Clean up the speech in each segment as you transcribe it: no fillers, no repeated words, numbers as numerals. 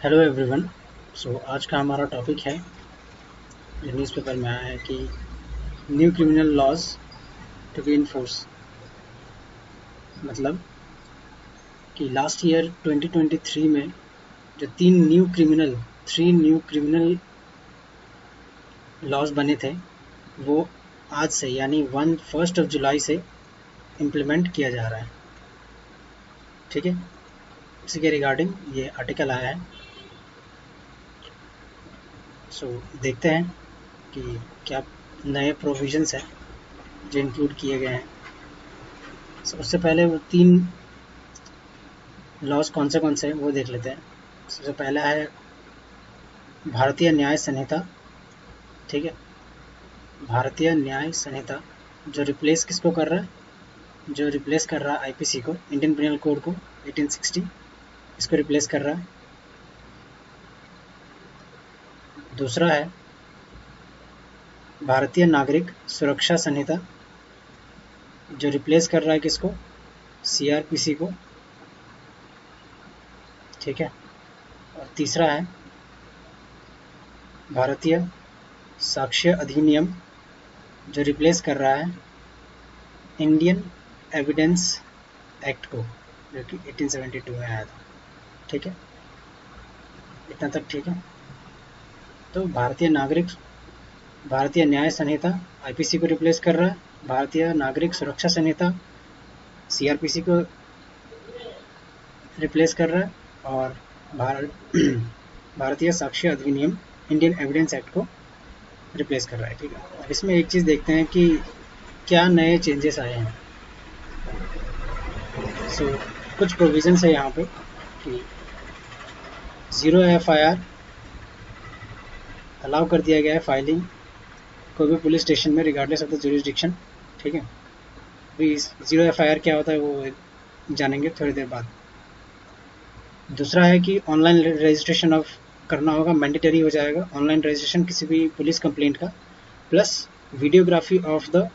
Hello everyone. आज का हमारा टॉपिक है जो न्यूज़पेपर में आया है कि new criminal laws to be enforce. मतलब कि लास्ट ईयर 2023 में जो थ्री न्यू क्रिमिनल लॉज बने थे वो आज से यानी 1 जुलाई से इम्प्लीमेंट किया जा रहा है। ठीक है, इसी के रिगार्डिंग ये आर्टिकल आया है। देखते हैं कि क्या नए प्रोविजंस हैं जो इंक्लूड किए गए हैं। उससे पहले वो 3 लॉज कौन से हैं वो देख लेते हैं। सबसे पहला है भारतीय न्याय संहिता। ठीक है, भारतीय न्याय संहिता जो रिप्लेस किसको कर रहा है, जो रिप्लेस कर रहा है आईपीसी को, इंडियन पिनल कोड को 1860, इसको रिप्लेस कर रहा है। दूसरा है भारतीय नागरिक सुरक्षा संहिता जो रिप्लेस कर रहा है किसको, सीआरपीसी को। ठीक है, और तीसरा है भारतीय साक्ष्य अधिनियम जो रिप्लेस कर रहा है इंडियन एविडेंस एक्ट को, जो कि 1872 में आया था। ठीक है, इतना तक ठीक है। तो भारतीय न्याय संहिता आईपीसी को रिप्लेस कर रहा है, भारतीय नागरिक सुरक्षा संहिता सीआरपीसी को रिप्लेस कर रहा है, और भारतीय साक्ष्य अधिनियम इंडियन एविडेंस एक्ट को रिप्लेस कर रहा है। ठीक है, अब इसमें एक चीज़ देखते हैं कि क्या नए चेंजेस आए हैं। कुछ प्रोविजंस है यहाँ पे कि 0 FIR अलाउ कर दिया गया है फाइलिंग कोई भी पुलिस स्टेशन में रिगार्डलेस ऑफ द जुरिस्डिक्शन। ठीक है, अभी 0 FIR क्या होता है वो जानेंगे थोड़ी देर बाद। दूसरा है कि ऑनलाइन रजिस्ट्रेशन ऑफ करना होगा, मैंडेटरी हो जाएगा ऑनलाइन रजिस्ट्रेशन किसी भी पुलिस कंप्लेंट का, plus videography of the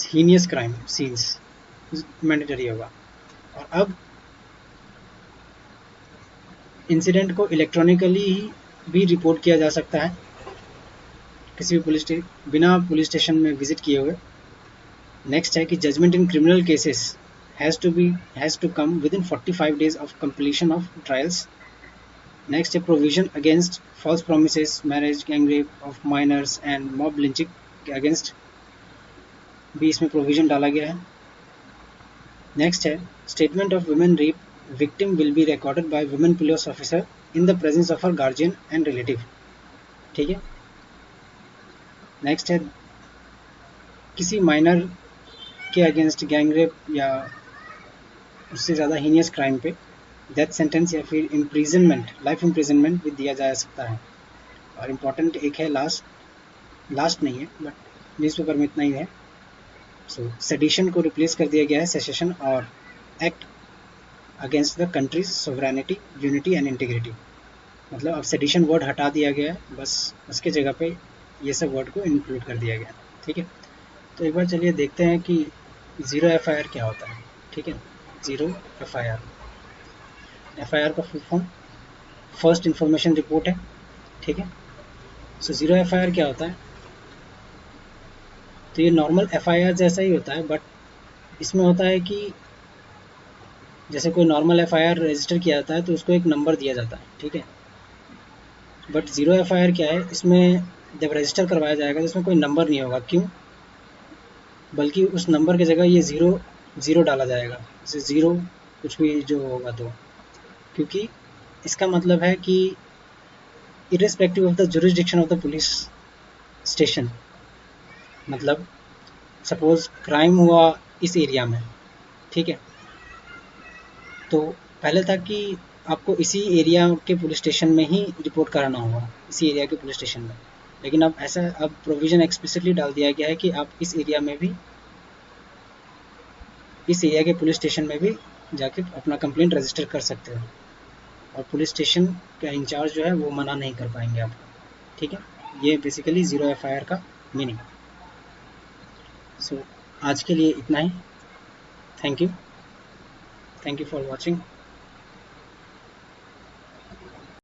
heinous crime scenes mandatory होगा। और अब इंसिडेंट को इलेक्ट्रॉनिकली ही भी रिपोर्ट किया जा सकता है किसी भी बिना पुलिस स्टेशन में विजिट किए हुए। नेक्स्ट है कि judgement in criminal cases has to come within 45 days of completion of trials. Next है provision against false promises, marriage, gang rape of minors and mob lynching के against भी इसमें provision डाला गया है। नेक्स्ट है statement of women rape victim will be recorded by women police officer in the presence of her guardian and relative. ठीक है, next है किसी माइनर के अगेंस्ट गैंग रेप या उससे ज़्यादा हीनियस क्राइम पे डेथ सेंटेंस या फिर इम्प्रिजनमेंट, लाइफ इम्प्रिजनमेंट भी दिया जा सकता है। और इम्पॉर्टेंट एक है लास्ट नहीं है बट न्यूज़पेपर में इतना ही है। सेडिशन को रिप्लेस कर दिया गया है सेसेशन और act against the countries sovereignty, unity and integrity. मतलब अब सेडिशन वर्ड हटा दिया गया है, बस उसके जगह पे ये सब वर्ड को इंक्लूड कर दिया गया। ठीक है, तो एक बार चलिए देखते हैं कि 0 FIR क्या होता है। ठीक है, 0 FIR का full form first information report है। ठीक है, 0 FIR क्या होता है, तो ये नॉर्मल FIR जैसा ही होता है, बट इसमें होता है कि जैसे कोई नॉर्मल FIR रजिस्टर किया जाता है तो उसको एक नंबर दिया जाता है। ठीक है, बट 0 FIR क्या है, इसमें जब रजिस्टर करवाया जाएगा तो इसमें कोई नंबर नहीं होगा। क्यों, बल्कि उस नंबर की जगह ये ज़ीरो डाला जाएगा, जैसे ज़ीरो कुछ भी जो होगा तो, क्योंकि इसका मतलब है कि irrespective of the jurisdiction of the police station, मतलब सपोज क्राइम हुआ इस एरिया में। ठीक है, तो पहले था कि आपको इसी एरिया के पुलिस स्टेशन में ही रिपोर्ट कराना होगा, इसी एरिया के पुलिस स्टेशन में। लेकिन अब प्रोविज़न एक्सप्लिसिटली डाल दिया गया है कि आप इस एरिया के पुलिस स्टेशन में भी जाके अपना कंप्लेंट रजिस्टर कर सकते हो, और पुलिस स्टेशन का इंचार्ज जो है वो मना नहीं कर पाएंगे आपको। ठीक है, ये बेसिकली 0 FIR का मीनिंग। आज के लिए इतना ही। Thank you for watching.